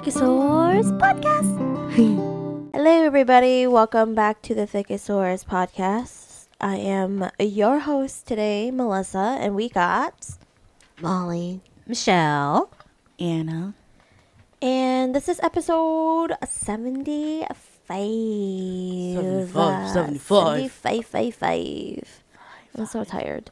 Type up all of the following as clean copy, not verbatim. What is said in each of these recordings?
Thickosaurus Podcast. Hello, everybody. Welcome back to the Thickosaurus Podcast. I am your host today, Melissa, and we got Molly, Michelle, Anna. And this is episode 75. 75. I'm so tired.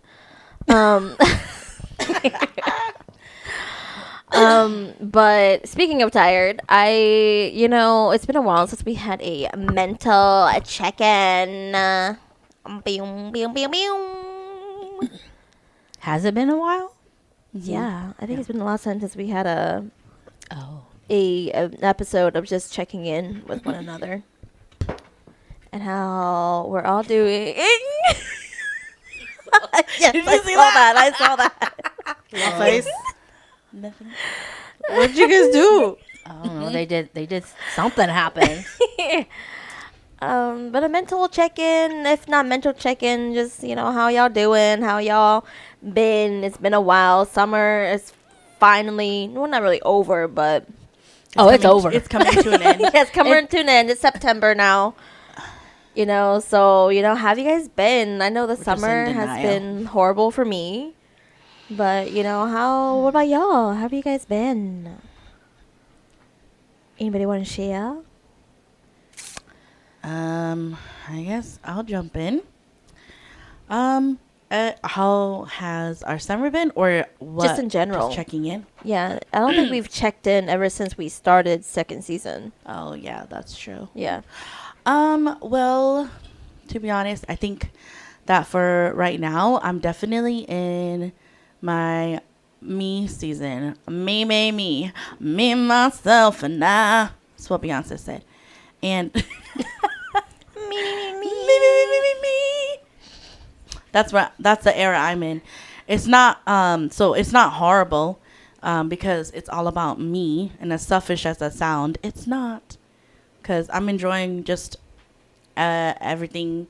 But speaking of tired, it's been a while since we had a mental check-in. has it been a while? Yeah, I think it's been the last time since we had an episode of just checking in with one another and how we're all doing. Yes, I saw that. Your face? Nothing. What'd you guys do? I don't know. They did something happen. But a mental check-in, if not mental check-in, just, how y'all doing, how y'all been. It's been a while. Summer is finally, well, not really over, but it's over. It's coming to an end. yeah, it's coming to an end. It's September now. So, have you guys been? I know the summer has been horrible for me. But, what about y'all? How have you guys been? Anybody want to share? I guess I'll jump in. How has our summer been, or what? Just in general. Just checking in. Yeah, I don't think we've checked in ever since we started second season. Oh yeah, that's true. Yeah. Well, to be honest, I think that for right now, I'm definitely in my me season. Me, myself, and I. That's what Beyonce said. And me. That's the era I'm in. It's not so it's not horrible because it's all about me, and as selfish as that sound, it's not, because I'm enjoying just everything,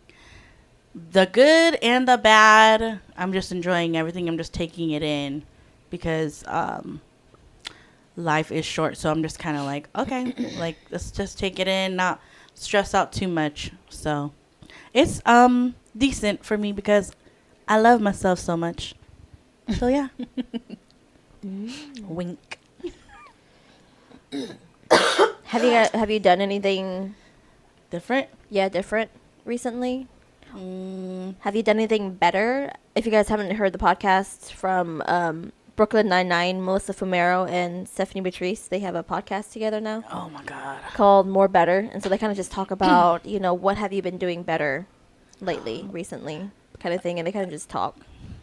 the good and the bad. I'm just enjoying everything. I'm just taking it in because life is short, so I'm just kind of like, okay, like, let's just take it in, not stress out too much. So it's decent for me because I love myself so much. So yeah. Wink. Have you done anything Different? Yeah, different recently? Have you done anything better? If you guys haven't heard the podcast from Brooklyn Nine-Nine, Melissa Fumero and Stephanie Beatrice, they have a podcast together now. Oh my God. Called More Better. And so they kind of just talk about, what have you been doing better lately, recently, kind of thing. And they kind of just talk.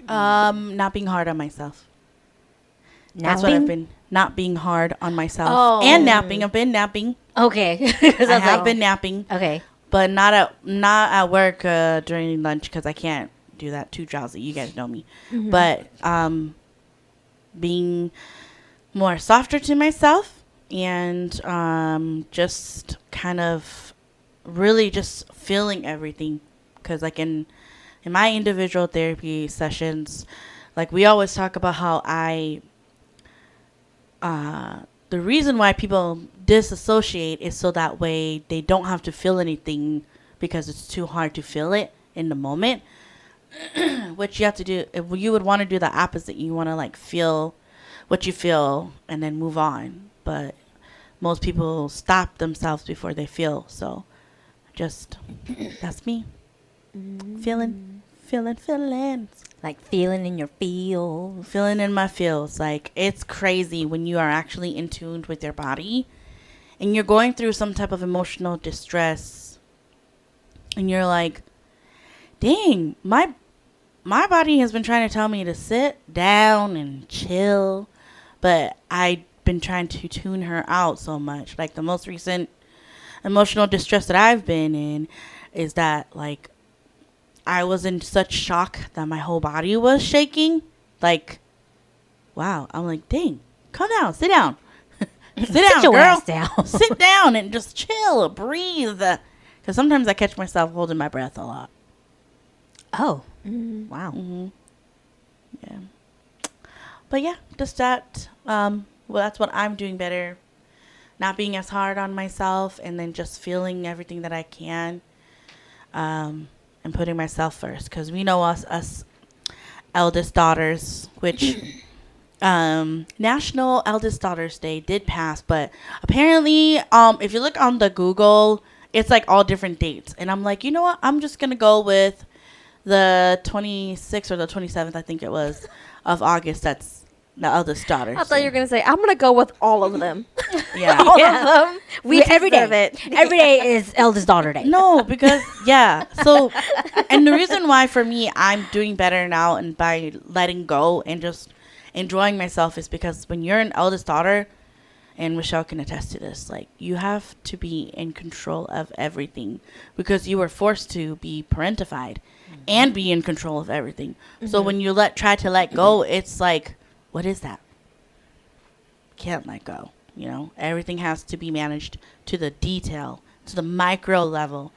Not being hard on myself. That's what I've been. Not being hard on myself. Oh. And napping. I've been napping. Okay. I have been napping. Okay. But not at work during lunch, because I can't do that. Too drowsy. You guys know me. Mm-hmm. But being more softer to myself, and just kind of really just feeling everything. Because like in my individual therapy sessions, like, we always talk about how the reason why people disassociate is so that way they don't have to feel anything, because it's too hard to feel it in the moment. What you have to do, you would want to do the opposite. You want to like feel what you feel and then move on. But most people stop themselves before they feel. So just, that's me. Feeling. Like feeling in your feels. Feeling in my feels. Like, it's crazy when you are actually in tune with your body and you're going through some type of emotional distress, and you're like, dang, my body has been trying to tell me to sit down and chill, but I've been trying to tune her out so much. Like, the most recent emotional distress that I've been in is that, like, I was in such shock that my whole body was shaking. Like, wow. I'm like, dang, calm down, sit down. Sit down, your girl. ass down. Sit down and just chill, breathe. Because sometimes I catch myself holding my breath a lot. Oh. Mm-hmm. Wow. Mm-hmm. Yeah. But yeah, just that. Well, that's what I'm doing better. not being as hard on myself, and then just feeling everything that I can, and putting myself first. Because we know us eldest daughters, which National Eldest Daughters Day did pass, but apparently, if you look on the Google, it's like all different dates. And I'm like, you know what? I'm just going to go with the 26th or the 27th, I think it was, of August. That's the eldest daughter. I thought you were going to say, I'm going to go with all of them. Yeah. All of them. We every day. It. Every day is eldest daughter day. No, because, yeah. So, and the reason why for me I'm doing better now and by letting go and just enjoying myself is because when you're an eldest daughter, and Michelle can attest to this, like, you have to be in control of everything because you were forced to be parentified and be in control of everything. So when you try to let go, it's like, what is that? Can't let go. You know, everything has to be managed to the detail, to the micro level.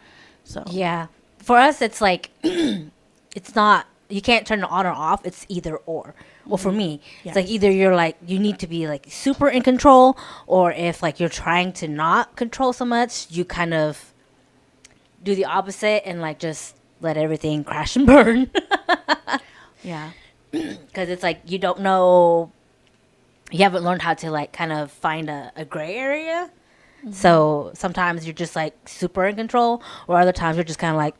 So Yeah. For us, it's like, it's not, you can't turn it on or off. It's either or. Well, for me, Yes. it's like either you're like, you need to be like super in control, or if like you're trying to not control so much, you kind of do the opposite and like just let everything crash and burn. yeah. Because it's like you don't know, you haven't learned how to like kind of find a gray area. So sometimes you're just like super in control, or other times you're just kind of like,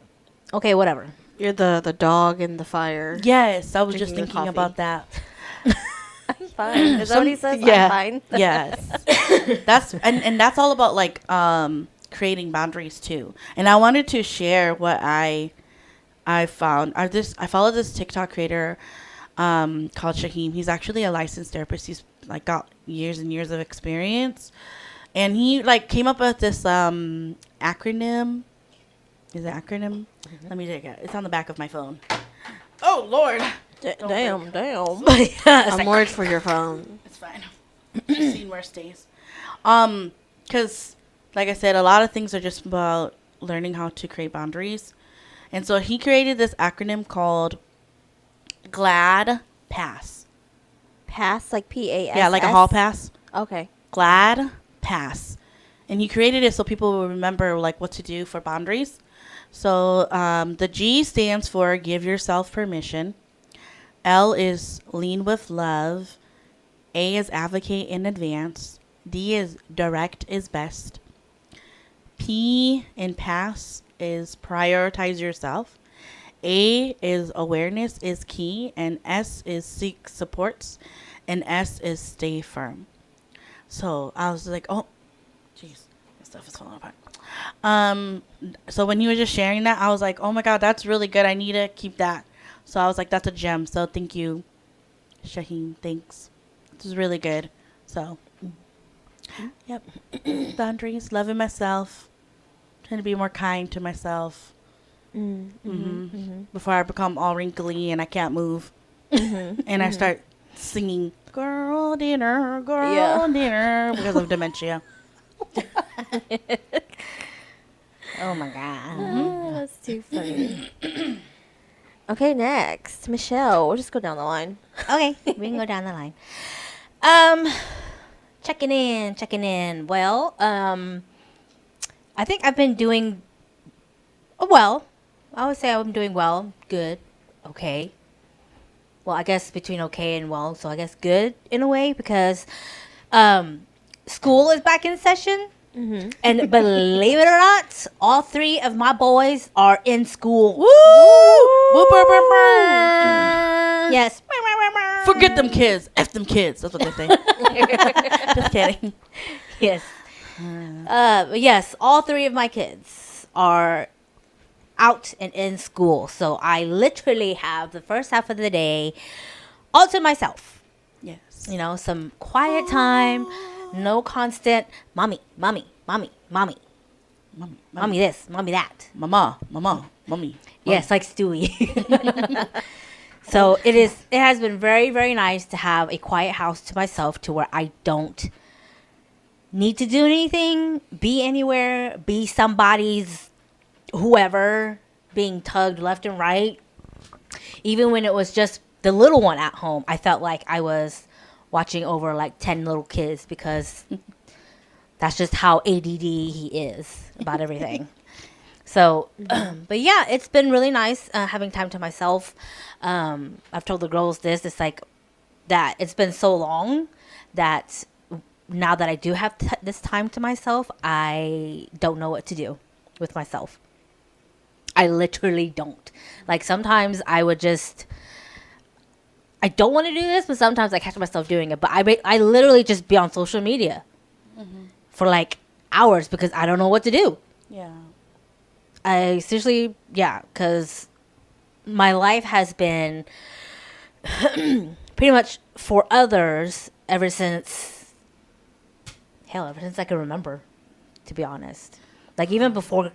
okay, whatever. You're the dog in the fire. Yes, I was just Drinking your thinking coffee. about that. I'm fine. Is that what he says? Yeah. I'm fine. Yes. and that's all about like creating boundaries too. And I wanted to share what I found. I follow this TikTok creator called Shaheem. He's actually a licensed therapist. He's like got years and years of experience. And he like came up with this acronym. Is it acronym? Let me take it. It's on the back of my phone. Oh Lord. Damn. I'm worried for your phone. It's fine. I've seen worse days. Because, like I said, a lot of things are just about learning how to create boundaries. And so he created this acronym called GLAD PASS. Pass, like PASS? Yeah, like a hall pass. Okay. GLAD PASS. And he created it so people will remember like what to do for boundaries. So the G stands for give yourself permission. L is lean with love. A is advocate in advance. D is direct is best. P in pass is prioritize yourself. A is awareness is key. And S is seek supports. And S is stay firm. So I was like, oh, jeez, this stuff is falling apart. So when he was just sharing that, I was like, oh my God, that's really good. I need to keep that. So I was like, that's a gem. So thank you, Shaheem. Thanks. This is really good. So, yep. Boundaries, loving myself, trying to be more kind to myself. Before I become all wrinkly and I can't move. And I start singing, girl dinner, because of dementia. Oh my God. That's too funny. Okay, next. Michelle. We'll just go down the line. Okay, we can go down the line. Checking in. Well, I think I've been doing well. I would say I'm doing well, good, okay. Well, I guess between okay and well, so I guess good in a way because school is back in session. And believe it or not, all three of my boys are in school. Woo! Yes. Forget them kids. F them kids. That's what they say. Just kidding. Yes. Yes, all three of my kids are out and in school. So I literally have the first half of the day all to myself. Yes. You know, some quiet time, no constant mommy this, mommy that. Mama, mommy. Yes, like Stewie. So it has been very, very nice to have a quiet house to myself to where I don't need to do anything, be anywhere, be somebody's whoever, being tugged left and right. Even when it was just the little one at home, I felt like I was watching over like 10 little kids because That's just how ADD he is about everything. So, but yeah, it's been really nice having time to myself. I've told the girls this. It's like that. It's been so long that now that I do have this time to myself, I don't know what to do with myself. I literally don't. Like sometimes I would just, I don't want to do this, but sometimes I catch myself doing it. But I literally just be on social media for like hours because I don't know what to do. Yeah. I seriously, yeah, because my life has been pretty much for others ever since I can remember, to be honest. Like even before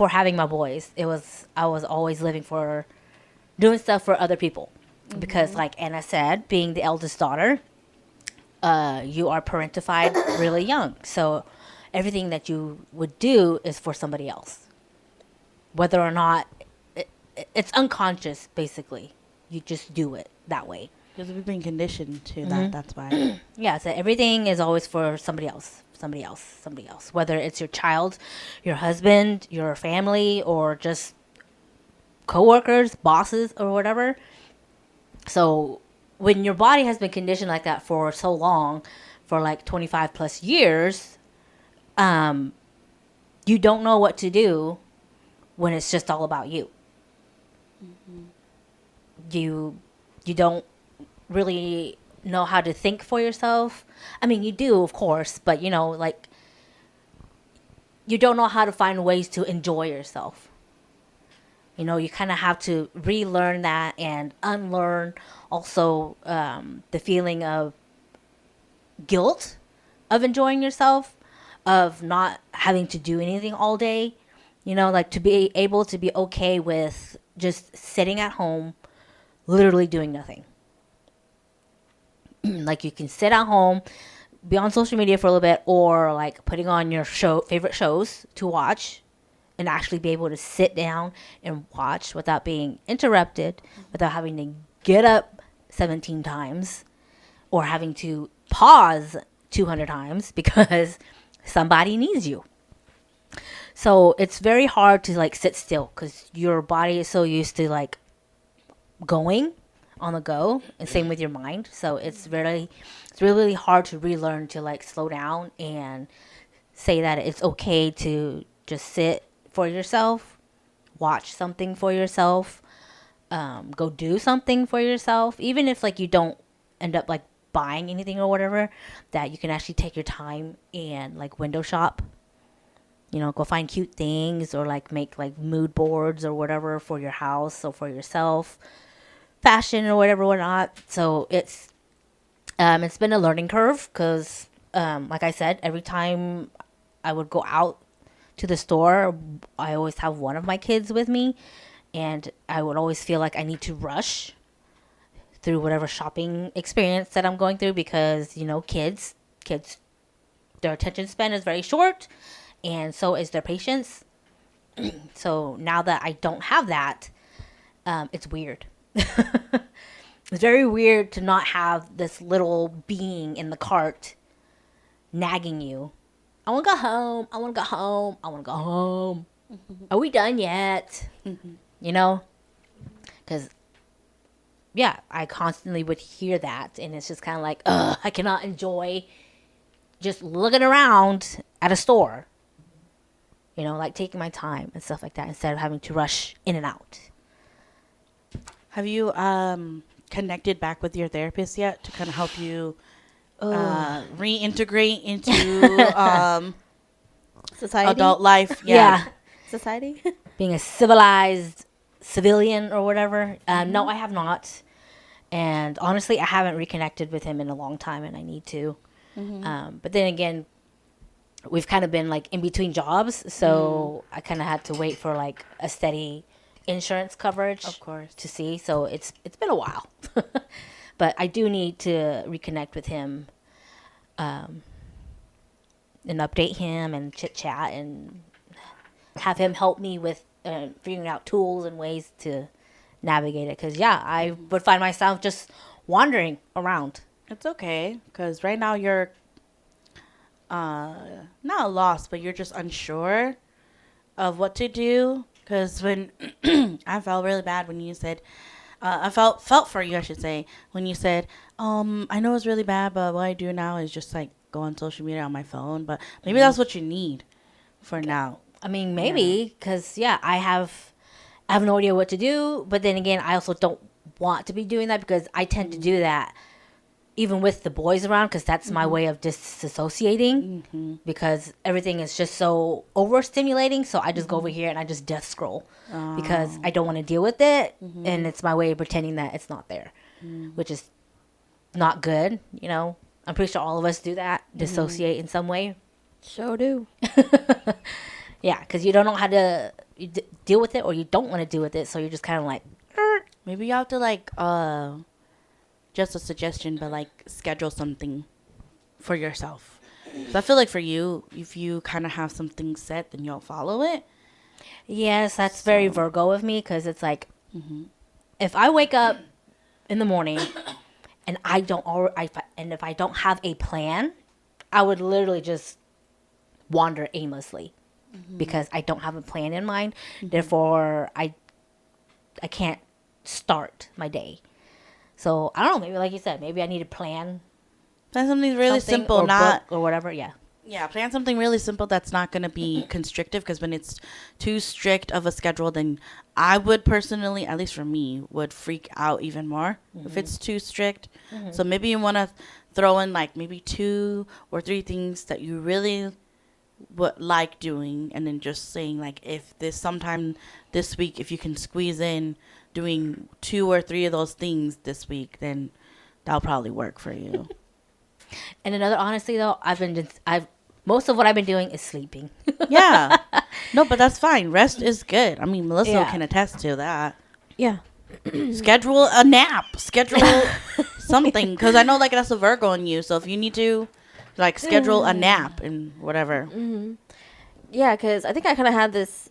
having my boys, I was always doing stuff for other people. Because like Anna said, being the eldest daughter, you are parentified really young. So everything that you would do is for somebody else. Whether or not it's unconscious, basically. You just do it that way. Because we've been conditioned to that. That's why. Yeah, so everything is always for somebody else. Whether it's your child, your husband, your family, or just coworkers, bosses, or whatever. So when your body has been conditioned like that for so long, for like 25 plus years, you don't know what to do when it's just all about you. You don't really know how to think for yourself. I mean, you do, of course, but you know, like, you don't know how to find ways to enjoy yourself. You know, you kind of have to relearn that and unlearn also the feeling of guilt of enjoying yourself, of not having to do anything all day. You know, like to be able to be okay with just sitting at home, literally doing nothing. Like you can sit at home, be on social media for a little bit, or like putting on your favorite shows to watch, and actually be able to sit down and watch without being interrupted, without having to get up 17 times, or having to pause 200 times because somebody needs you. So it's very hard to like sit still because your body is so used to like going on the go, and same with your mind. So it's really hard to relearn to like slow down and say that it's okay to just sit for yourself, watch something for yourself, go do something for yourself, even if like you don't end up like buying anything or whatever, that you can actually take your time and like window shop. You know, go find cute things or like make like mood boards or whatever for your house or for yourself, fashion or whatnot. So it's been a learning curve because like I said, every time I would go out to the store, I always have one of my kids with me, and I would always feel like I need to rush through whatever shopping experience that I'm going through because, you know, kids, their attention span is very short, and so is their patience. So now that I don't have that, it's weird. It's very weird to not have this little being in the cart nagging you. I want to go home. I want to go home. I want to go home. Are we done yet? You know? Because, yeah, I constantly would hear that. And it's just kind of like, ugh, I cannot enjoy just looking around at a store. You know, like taking my time and stuff like that instead of having to rush in and out. Have you connected back with your therapist yet to kind of help you reintegrate into Society? adult life? Yeah. Society? Being a civilized civilian or whatever. No, I have not. And honestly, I haven't reconnected with him in a long time, and I need to. But then again, we've kind of been like in between jobs, so I kind of had to wait for like a steady insurance coverage, Of course, to see. So it's been a while, but I do need to reconnect with him, and update him and chit chat and have him help me with figuring out tools and ways to navigate it. Because yeah, I would find myself just wandering around. it's okay because right now you're not lost, but you're just unsure of what to do. Because when I felt really bad when you said, I felt for you, I should say, when you said, I know it's really bad, but what I do now is just like go on social media on my phone. But maybe that's what you need for now. I mean, maybe because I have no idea what to do. But then again, I also don't want to be doing that because I tend to do that even with the boys around because that's my way of disassociating because everything is just so overstimulating. So I just go over here and I just death scroll because I don't want to deal with it. And it's my way of pretending that it's not there, which is not good. You know, I'm pretty sure all of us do that, dissociate in some way. Sure do. Yeah, because you don't know how to deal with it or you don't want to deal with it. So you're just kind of like, maybe you have to like, just a suggestion, but like schedule something for yourself. So I feel like for you, if you kind of have something set, then you'll follow it. Yes, that's very Virgo of me because it's like, if I wake up in the morning and if I don't have a plan, I would literally just wander aimlessly because I don't have a plan in mind. Therefore, I can't start my day. So I don't know. Maybe like you said, maybe I need to plan. Plan something really simple, or not book or whatever. Yeah. Yeah, plan something really simple that's not going to be constrictive because when it's too strict of a schedule, then I would personally, at least for me, would freak out even more if it's too strict. So maybe you want to throw in like maybe 2 or 3 things that you really would like doing and then just saying like if this sometime this week, if you can squeeze in doing 2 or 3 of those things this week, then that'll probably work for you. And another, honestly though, most of what I've been doing is sleeping. Yeah. No, but that's fine. Rest is good. I mean, Melissa can attest to that. Yeah. Schedule a nap. Schedule something. Because I know, like, that's a Virgo in you. So if you need to, like, schedule a nap and whatever. Yeah, because I think I kind of had this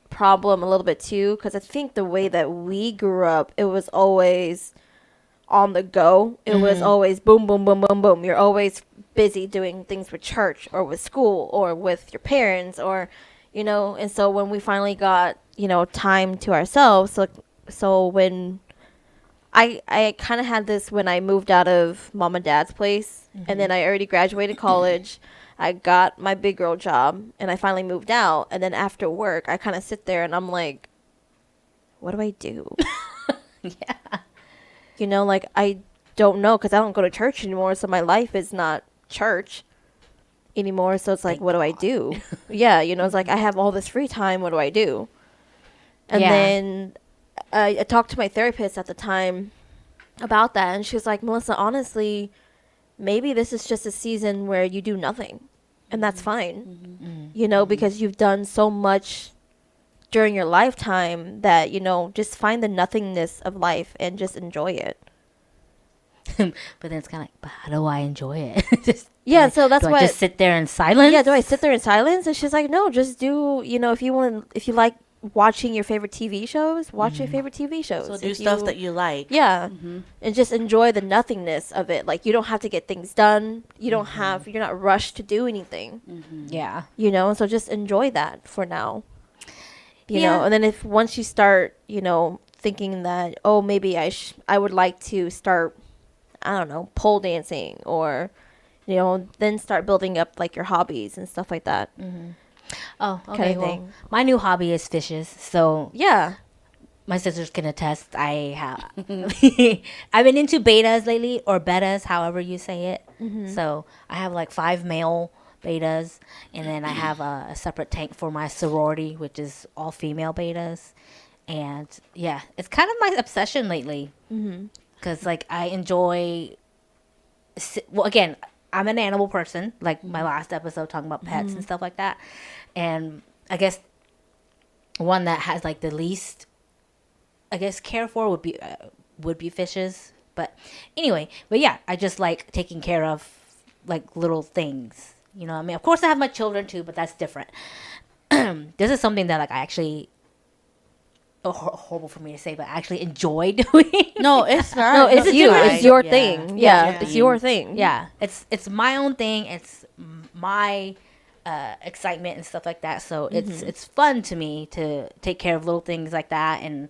problem a little bit too. Because I think the way that we grew up, it was always on the go. It was always boom, boom, boom, boom, boom. You're always busy doing things with church or with school or with your parents or, you know. And so when we finally got, you know, time to ourselves, so when I kind of had this when I moved out of mom and dad's place, and then I already graduated college. I got my big girl job and I finally moved out. And then after work, I kind of sit there and I'm like, what do I do? Yeah. You know, like I don't know because I don't go to church anymore. So my life is not church anymore. So it's like, what do I do? Yeah. You know, it's like I have all this free time. What do I do? And then I talked to my therapist at the time about that. And she was like, Melissa, honestly, maybe this is just a season where you do nothing. And that's fine, you know, because you've done so much during your lifetime that, you know, just find the nothingness of life and just enjoy it. But then it's kind of like, but how do I enjoy it? So that's why I just sit there in silence. Yeah, do I sit there in silence? And she's like, no, just do, you know, if you like watching your favorite TV shows, watch your favorite TV shows. So do stuff that you like. Yeah. And just enjoy the nothingness of it. Like, you don't have to get things done. You don't you're not rushed to do anything. Yeah. You know, so just enjoy that for now. You know, and then once you start, you know, thinking that, oh, maybe I would like to start, I don't know, pole dancing or, you know, then start building up like your hobbies and stuff like that. Oh, okay. Kind of Well, thing. my new hobby is fishes. So Yeah. my sisters can attest. I have. I've been into betas lately, or betas, however you say it. So I have like 5 male betas, and then I have a separate tank for my sorority, which is all female betas. And yeah, it's kind of my obsession lately. Because like I enjoy. Well, again, I'm an animal person. Like my last episode talking about pets and stuff like that. And I guess one that has like the least, I guess, care for would be fishes. But anyway, yeah, I just like taking care of like little things. You know what I mean? Of course I have my children too, but that's different. This is something that like I actually, horrible for me to say, but I actually enjoy doing. No, it's not. No, it's you. Right. It's your thing. Yeah, it's your thing. Yeah, it's my own thing. It's my excitement and stuff like that. So it's fun to me to take care of little things like that, and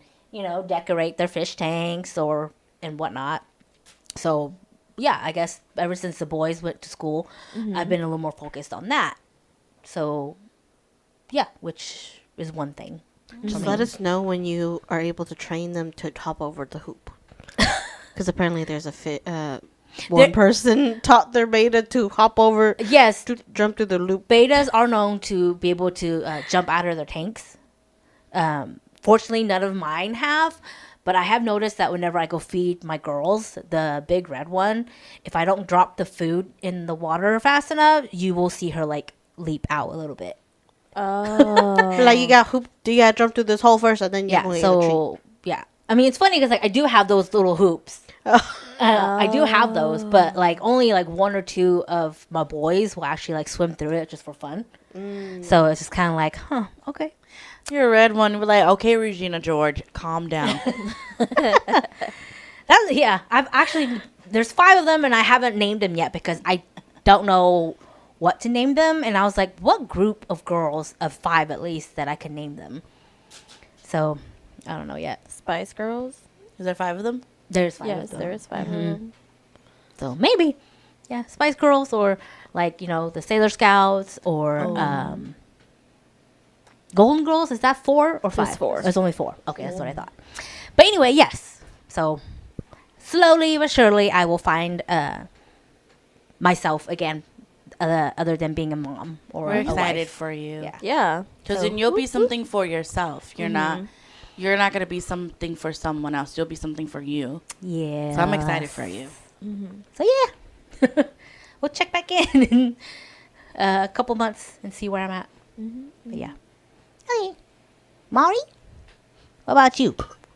decorate their fish tanks and whatnot. So yeah, I guess ever since the boys went to school, I've been a little more focused on that. So yeah, which is one thing. Just let us know when you are able to train them to hop over the hoop. Because apparently there's one person taught their beta to hop over. Yes. To jump through the loop. Betas are known to be able to jump out of their tanks. Fortunately, none of mine have. But I have noticed that whenever I go feed my girls, the big red one, if I don't drop the food in the water fast enough, you will see her like leap out a little bit. Oh. Like you got jump through this hole first and then you yeah. I mean, it's funny because like I do have those little hoops. I do have those, but like only like one or two of my boys will actually like swim through it just for fun. So it's just kind of like, okay. You're a red one. We're like, okay, Regina George, calm down. I've actually, there's 5 of them and I haven't named them yet because I don't know what to name them. And I was like, what group of girls of 5 at least that I can name them? So I don't know yet. Spice Girls? Is there 5 of them? There's 5 of them. Yes, there is 5 of them. So maybe, yeah, Spice Girls or like, the Sailor Scouts or Golden Girls. Is that 4 or 5? It's 4. It's only 4. Okay, that's what I thought. But anyway, yes. So slowly but surely I will find myself again, other than being a mom or We're a excited wife. for you. Yeah. Because then you'll be something for yourself. You're not going to be something for someone else. You'll be something for you. Yeah. So I'm excited for you. So yeah. We'll check back in in a couple months and see where I'm at. But yeah. Okay. Mari? What about you?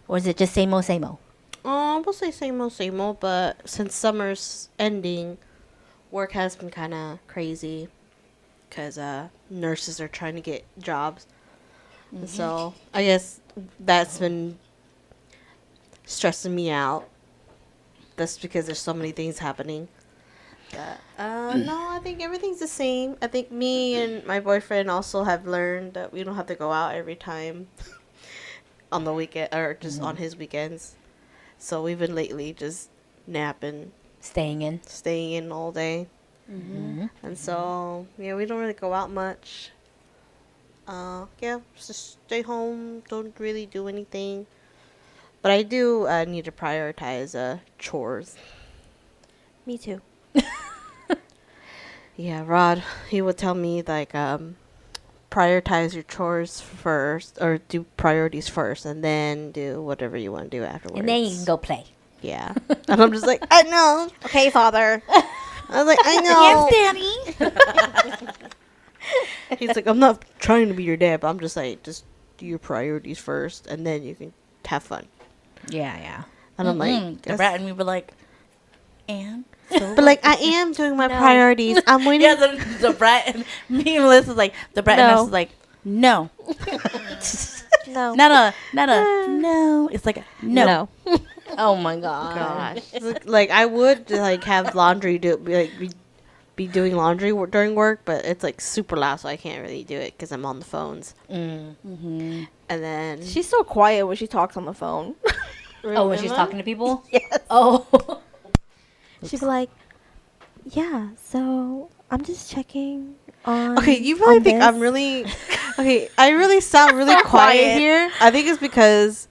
Or is it just same old, same old? We'll say same old, but since summer's ending, work has been kind of crazy because nurses are trying to get jobs. So I guess that's been stressing me out. That's because there's so many things happening. But, no, I think everything's the same. I think me and my boyfriend also have learned that we don't have to go out every time on the weekend or just on his weekends. So we've been lately just napping, Staying in all day. And so, yeah, we don't really go out much. Yeah, just stay home, don't really do anything. But I do need to prioritize chores. Me too. Yeah, Rod, he would tell me, like, prioritize your chores first, or do priorities first, and then do whatever you want to do afterwards. And then you can go play. Yeah. And I'm just like, I know. Okay, Father. I was like, I know. Yes, Daddy. He's like, I'm not trying to be your dad, but I'm just like, just do your priorities first, and then you can have fun. Yeah. And I'm like, The brat and we were like, and? but like, I am doing my priorities. I'm waiting. Yeah, the brat and me and Melissa's like, the brat and us is like, no. No. No. It's like, no. Oh my gosh. Like, I would like have laundry be doing laundry during work, but it's like super loud, so I can't really do it because I'm on the phones. And then She's so quiet when she talks on the phone. Oh, when she's talking to people? Yes. Oh. She'd be like, yeah, so I'm just checking on. okay, you probably on think this. I'm really okay. I really sound really quiet here. I think it's because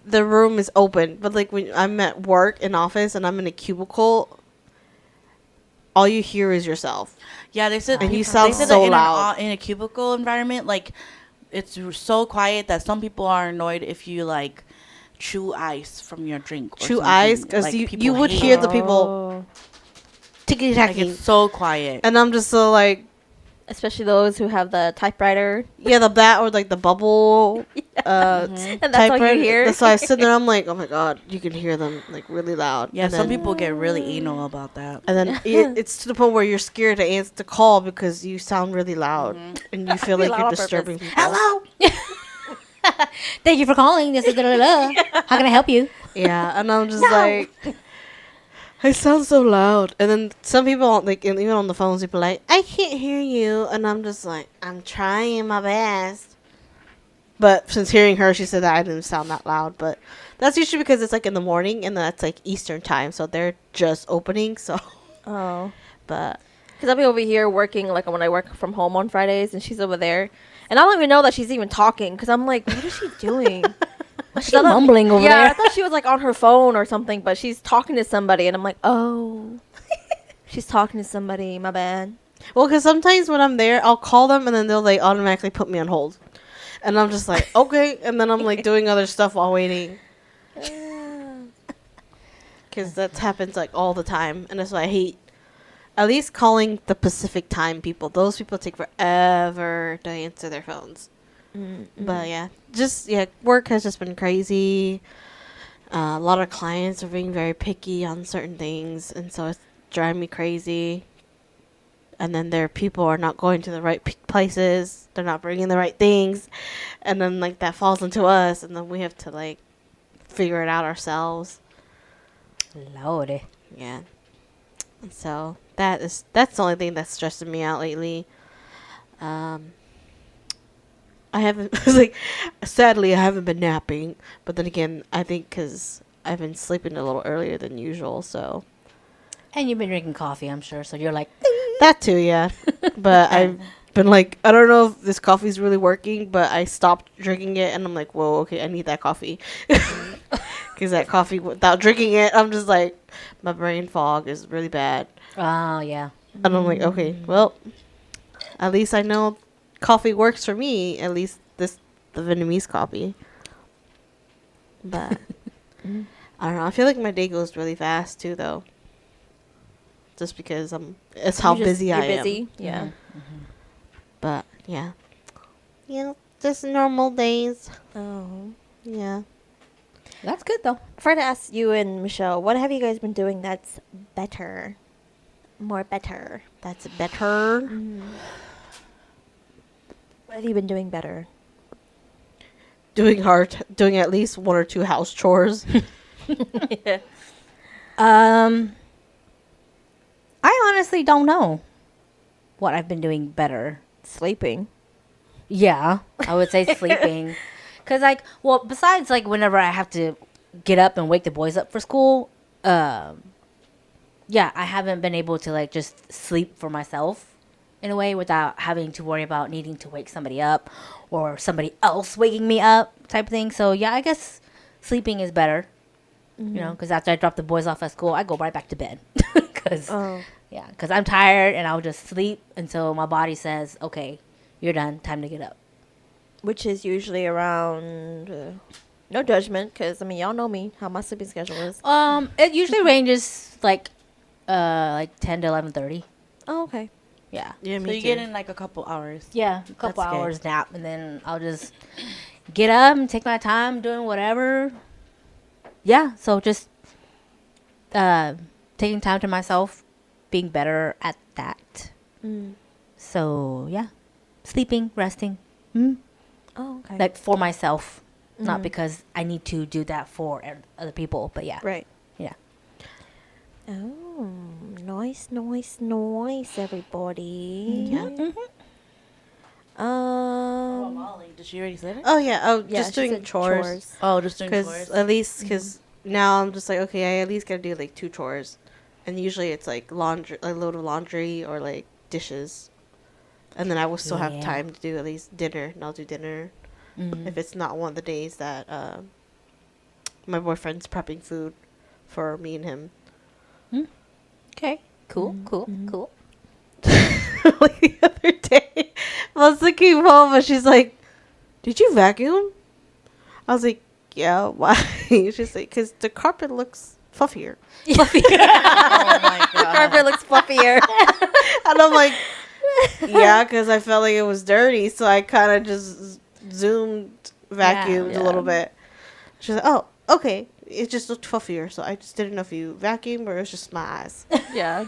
the room is open, but like when I'm at work in office and I'm in a cubicle, all you hear is yourself. Yeah, they said, and you sound they said so that loud in a cubicle environment. Like, it's so quiet that some people are annoyed if you like chew ice from your drink. Or chew something. ice because Like, you would hate hear it. the people tickety Like, tacking, it's so quiet. and I'm just so like, Especially those who have the typewriter. yeah, the bat or like the bubble. And that's all you hear. So I sit there. I'm like, oh my god, you can hear them like really loud. Yeah, and some then, people get really anal about that. And then it's to the point where you're scared to answer the call because you sound really loud and you feel Be like loud you're on disturbing purpose. people. Hello. Thank you for calling. This is How can I help you? Yeah, and I'm just like, I sound so loud. And then some people, like, and even on the phones, people are like, I can't hear you. And I'm just like, I'm trying my best. But since hearing her, she said that I didn't sound that loud. But that's usually because it's like in the morning and that's like Eastern time. So they're just opening. So, Oh. but Because I'll be over here working, like, when I work from home on Fridays, and she's over there. And I don't even know that she's even talking, because I'm like, what is she doing? What's she mumbling over Yeah, I there? thought she was, like, on her phone or something, but she's talking to somebody, and I'm like, oh. She's talking to somebody, my bad. well, because sometimes when I'm there, I'll call them and then they'll like automatically put me on hold. And I'm just like, okay. And then I'm like doing other stuff while waiting. Because that happens like all the time. And that's why I hate at least calling the Pacific time people. Those people take forever to answer their phones. But yeah, work has just been crazy. A lot of clients are being very picky on certain things. And so it's driving me crazy. And then their people are not going to the right places. They're not bringing the right things. And then, like, that falls into us. And then we have to, like, figure it out ourselves. Lordy. Yeah. And so that's the only thing that's stressing me out lately. I haven't, like, sadly, I haven't been napping. But then again, I think because I've been sleeping a little earlier than usual, so. And you've been drinking coffee, I'm sure. So you're like, That too, yeah. But I've been like, I don't know if this coffee's really working, but I stopped drinking it, and I'm like, whoa, okay, I need that coffee. Because that coffee, without drinking it, I'm just like, my brain fog is really bad. oh, yeah. And I'm like, okay, well, at least I know coffee works for me. At least the Vietnamese coffee. But I don't know. I feel like my day goes really fast too, though. Just because it's how busy I am. Busy, yeah. But yeah, just normal days. Oh. Yeah. That's good, though. I forgot to ask you and Michelle, what have you guys been doing that's better? More better. That's better. What have you been doing better? Doing at least one or two house chores. Yeah. I honestly don't know what I've been doing better. Sleeping. Yeah, I would say sleeping. Because, like, well, besides, like, whenever I have to get up and wake the boys up for school, yeah, I haven't been able to, like, just sleep for myself in a way without having to worry about needing to wake somebody up or somebody else waking me up type of thing. So, yeah, I guess sleeping is better, you know, because after I drop the boys off at school, I go right back to bed. Because I'm tired and I'll just sleep until my body says, okay, you're done, time to get up. Which is usually around, no judgment, because, I mean, y'all know me, how my sleeping schedule is. It usually ranges like 10 to 11:30. Oh, okay. Yeah. Yeah, So me you too. get in like a couple hours. Yeah, a couple That's good. hours nap, and then I'll just get up and take my time doing whatever. Yeah, so just taking time to myself, being better at that. So, yeah. Sleeping, resting. Oh, okay. Like, for myself. Not because I need to do that for other people, but yeah. Right. Yeah. Oh, nice, everybody. Yeah. Molly, did she already say it? Oh yeah. Oh, Yeah, just she doing said chores. Oh, just doing Because chores. at least now I'm just like, okay, I at least gotta do like 2 chores, and usually it's like laundry, a load of laundry or like dishes, and then I will still have Yeah. time to do at least dinner, and I'll do dinner if it's not one of the days that my boyfriend's prepping food for me and him. Okay. Cool, cool. Like the other day, Melissa came home and she's like, "Did you vacuum?" I was like, "Yeah, why?" She's like, "Because the carpet looks fluffier." Oh my The carpet looks fluffier. And I'm like, "Yeah, because I felt like it was dirty, so I kind of just vacuumed a little bit." She's like, "Oh, okay. It just looked fluffier, so I just didn't know if you vacuumed or it was just my eyes." Yeah.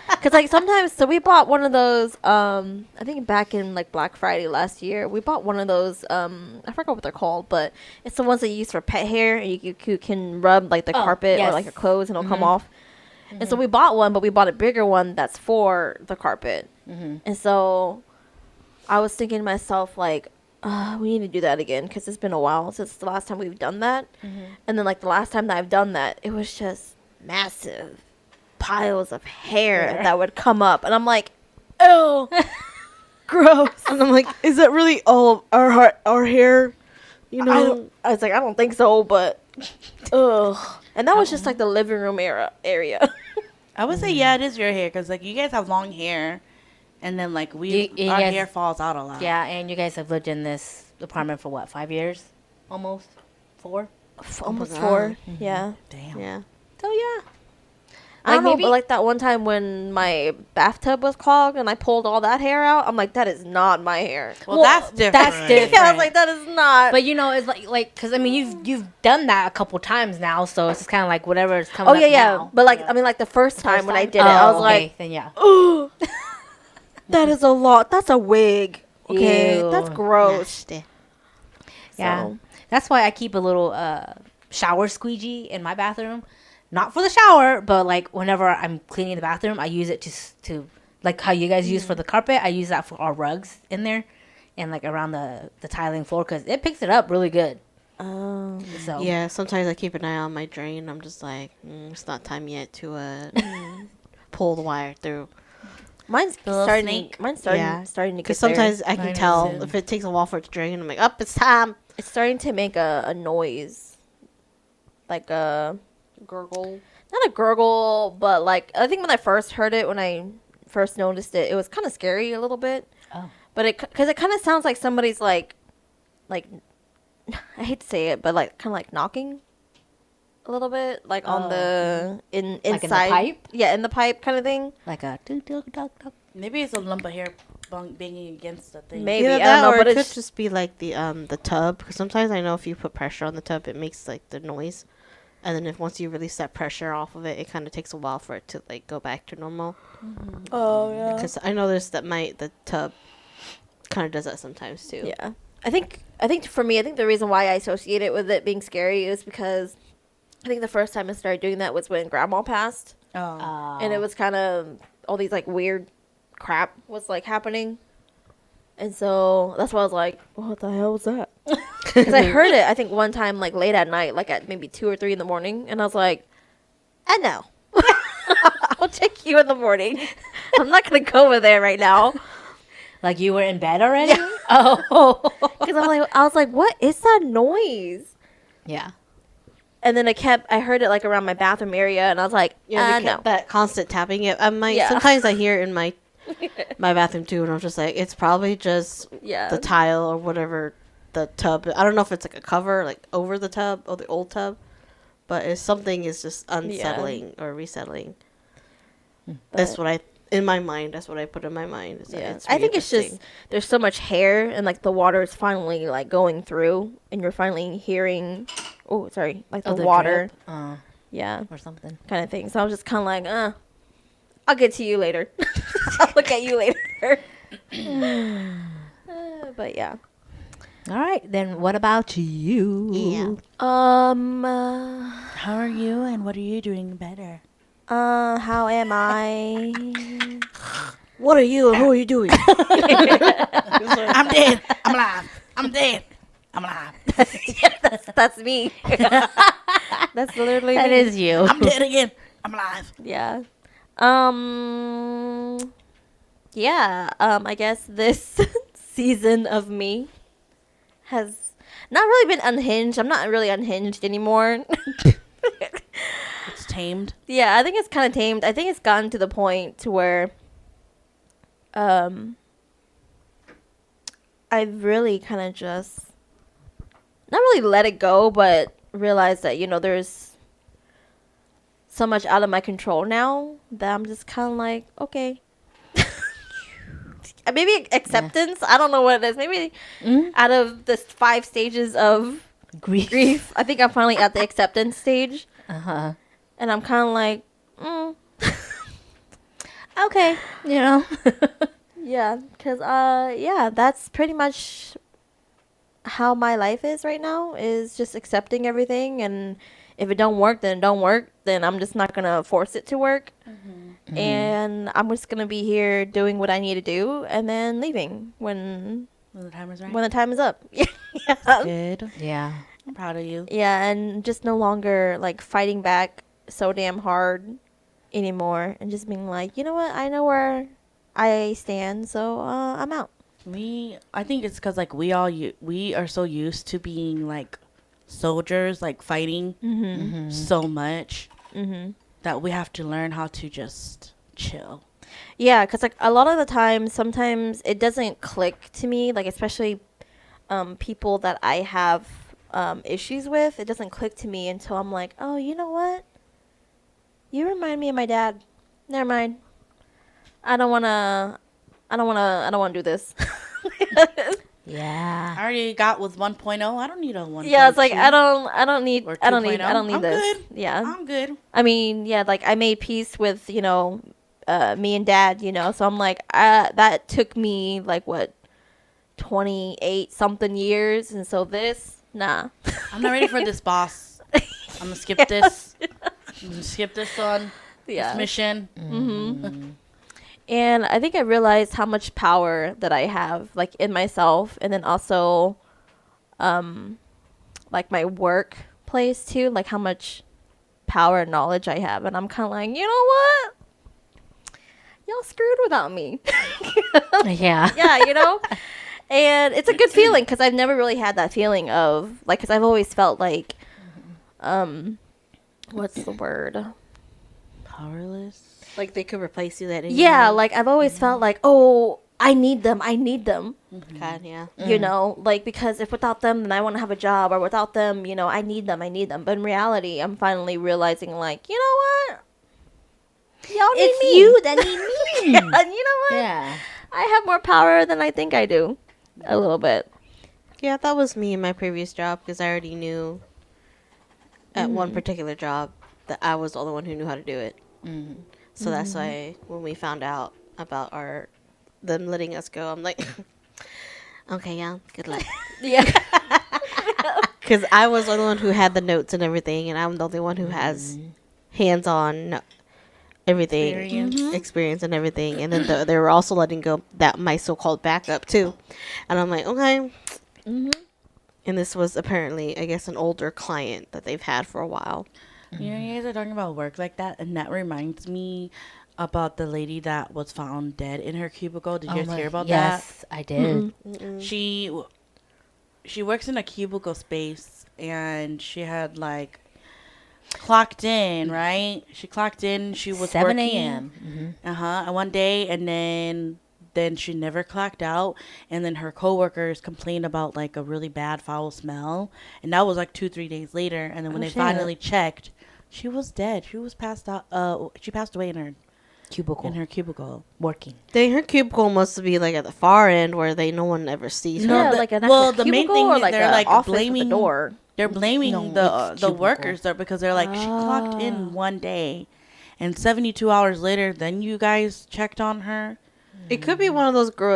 Because, like, sometimes, so we bought one of those, I think back in, like, Black Friday last year, we bought one of those, I forgot what they're called, but it's the ones that you use for pet hair, and you can rub, like, the carpet or, yes. like, your clothes, and it'll come off. And so we bought one, but we bought a bigger one that's for the carpet. And so I was thinking to myself, like, we need to do that again because it's been a while since the last time we've done that. And then, like, the last time that I've done that, it was just massive piles of hair that would come up. And I'm like, ew, gross. And I'm like, is that really all our hair? You know? I was like, I don't think so, but ugh. And that was just like the living room area. I would say, yeah, it is your hair because, like, you guys have long hair. And then, like, our hair falls out a lot. Yeah, and you guys have lived in this apartment for what, 5 years? Almost? 4? Almost 4. Yeah. Damn. Yeah. So, yeah. I don't know, maybe- but like that one time when my bathtub was clogged and I pulled all that hair out, I'm like, that is not my hair. Well, that's different. That's different. Yeah, I was like, that is not. But you know, it's like, because I mean, you've done that a couple times now, so it's just kind of like whatever is coming. oh yeah, up yeah. now. But like, I mean, like the first time when I did it, Oh, I was okay, like, then yeah. oh, that is a lot. That's a wig. Okay, Ew. that's gross. Nasty. Yeah, So, that's why I keep a little shower squeegee in my bathroom, not for the shower, but like whenever I'm cleaning the bathroom, I use it to like how you guys use for the carpet. I use that for our rugs in there, and like around the tiling floor because it picks it up really good. So Yeah, sometimes I keep an eye on my drain. I'm just like, it's not time yet to pull the wire through. mine's little starting. snake. Mine's starting. Yeah. Starting to get Because there. sometimes I can Mine is tell too. if it takes a while for it to drain. I'm like, up, it's time. It's starting to make a noise, like a gurgle. Not a gurgle, but like I think when I first heard it, when I first noticed it, it was kind of scary a little bit. Oh. But because it kind of sounds like somebody's like, I hate to say it, but like kind of like knocking a little bit, like on the inside, Like in the pipe? Yeah, in the pipe kind of thing. like a doo doo doo doo. Maybe it's a lump of hair banging against the thing. Maybe Either I that don't know, or but it it's could just be like the tub. Because sometimes I know if you put pressure on the tub, it makes like the noise. And then if once you release that pressure off of it, it kind of takes a while for it to like go back to normal. oh yeah, Because I noticed that the tub kind of does that sometimes too. yeah. I think for me, I think the reason why I associate it with it being scary is because I think the first time I started doing that was when Grandma passed. Oh. And it was kind of all these like weird crap was like happening, and so that's why I was like, "What the hell was that?" Because I heard it, I think one time like late at night, like at maybe 2 or 3 in the morning, and I was like, "I know, I'll check you in the morning. I'm not gonna go over there right now." Like you were in bed already? Oh. Because I was like, "What is that noise?" Yeah. And then I heard it like around my bathroom area, and I was like, Yeah, no. that constant tapping. It. I'm like, Yeah. sometimes I hear it in my bathroom too, and I'm just like, it's probably just Yeah. the tile or whatever the tub. I don't know if it's like a cover like over the tub or the old tub, but if something is just unsettling or resettling. That's what I in my mind. That's what I put in my mind. Is that Yeah. it's I think it's interesting. just there's so much hair and like the water is finally like going through and you're finally hearing like the water. drip, Yeah. or something. Kind of thing. So I was just kinda like, I'll get to you later. I'll look at you later. But yeah. All right, then what about you? Yeah. How are you and what are you doing better? How am I? What are you and who are you doing? I'm dead. I'm alive. I'm dead. I'm alive. That's me. That's literally That me. is you. I'm dead again. I'm alive. Yeah. Yeah. I guess this season of me has not really been unhinged. I'm not really unhinged anymore. It's tamed. Yeah, I think it's kind of tamed. I think it's gotten to the point to where I've really kind of just not really let it go, but realized that, there's so much out of my control now that I'm just kind of like, okay. Maybe acceptance. I don't know what it is. Maybe out of the 5 stages of grief, I think I'm finally at the acceptance stage. Uh-huh. And I'm kind of like, Okay, yeah, because, that's pretty much how my life is right now, is just accepting everything and if it don't work, then it don't work. Then I'm just not gonna force it to work, and I'm just gonna be here doing what I need to do, and then leaving when When the time is right. when the time is up. Yeah. Good. Yeah. I'm proud of you. Yeah, and just no longer like fighting back so damn hard anymore, and just being like, you know what, I know where I stand, so I'm out. I think it's because like we are so used to being like soldiers, like fighting so much that we have to learn how to just chill. Yeah, because like a lot of the time, sometimes it doesn't click to me, like especially people that I have issues with. It doesn't click to me until I'm like, oh, you know what? You remind me of my dad. Never mind. I don't wanna do this. Yeah. I already got with 1.0. I don't need a 1.2. Yeah, it's like I don't need Or I don't need 2.0. I'm this. good. Yeah. I'm good. I mean, yeah, like I made peace with, me and dad, so I'm like, that took me like what, 28 something years, and so this, nah. I'm not ready for this, boss. I'm gonna skip this. I'm gonna skip this on this mission. And I think I realized how much power that I have, like in myself, and then also, like my workplace too, like how much power and knowledge I have, and I'm kind of like, you know what? Y'all screwed without me. Yeah. Yeah, and it's a good feeling because I've never really had that feeling of like, because I've always felt like, what's the word? Powerless. Like they could replace you that. Yeah, like I've always felt like, oh, I need them. God, yeah. Like because if without them, then I want to have a job, or without them, I need them. But in reality, I'm finally realizing, like, you know what? Y'all need It's me. you that need me. Yeah, and you know what? Yeah. I have more power than I think I do. A little bit. Yeah, that was me in my previous job because I already knew at one particular job that I was the only one who knew how to do it. So that's why when we found out about them letting us go, I'm like, okay, yeah, good luck. Yeah. Because I was the only one who had the notes and everything, and I'm the only one who has hands-on everything, experience and everything. And then they were also letting go that my so-called backup too. And I'm like, okay. And this was apparently, I guess, an older client that they've had for a while. You guys are talking about work like that, and that reminds me about the lady that was found dead in her cubicle. Did you guys hear about that? Yes, I did. She works in a cubicle space, and she had like clocked in, right? She clocked in. She was 7 working. a.m. And one day, and then she never clocked out, and then her coworkers complained about like a really bad foul smell, and that was like 2-3 days later. And then when they finally checked, she was dead. She was passed out. She passed away in her cubicle working. Then her cubicle must be like at the far end where no one ever sees her. Yeah, like an actual the main cubicle thing or is like they're a like office with a blaming door. They're blaming No, the it's cubicle. workers there because they're like, she clocked in one day, and 72 hours later, then you guys checked on her. It could be one of